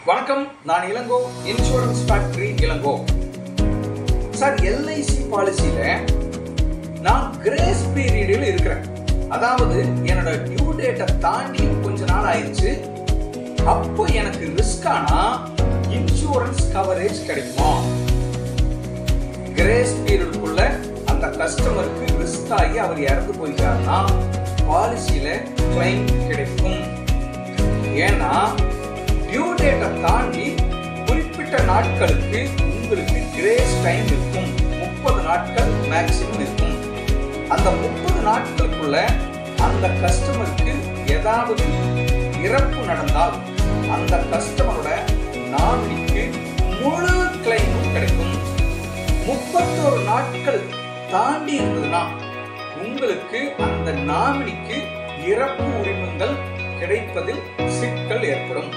வணக்கம், நான் Ilango, insurance factory Ilango. Sir, LIC பாலிசியில நான் கிரேஸ் பீரியடில் இருக்கிறேன். அதாவது என்னோட டியூ டேட்டை தாண்டி கொஞ்ச நாள் ஆயிடுச்சு. அப்போ எனக்கு ரிஸ்கானா இன்சூரன்ஸ் கவரேஜ் கிடைக்குமா? கிரேஸ் பீரியடுக்குள்ள அந்த கஸ்டமருக்கு ரிஸ்க் ஆகி அவர் இறந்து போயிட்டாருன்னா பாலிசியில கிளைம் கிடைக்கும். ஏன்னா டியூ டேட்டை தாண்டி குறிப்பிட்ட நாட்களுக்கு உங்களுக்கு கிரேஸ் டைம் இருக்கும். 30 நாட்கள் மேக்சிமம் இருக்கும். அந்த 30 நாட்களுக்குள்ள அந்த கஸ்டமருக்கு ஏதாவது இறப்பு நடந்தால் அந்த கஸ்டமரோட நாமினிக்கு முழு கிளைமும் கிடைக்கும். 31 நாட்கள் தாண்டி இருந்ததுன்னா உங்களுக்கு அந்த நாமினிக்கு இறப்பு உரிமங்கள் கிடைப்பதில் சிக்கல் ஏற்படும்.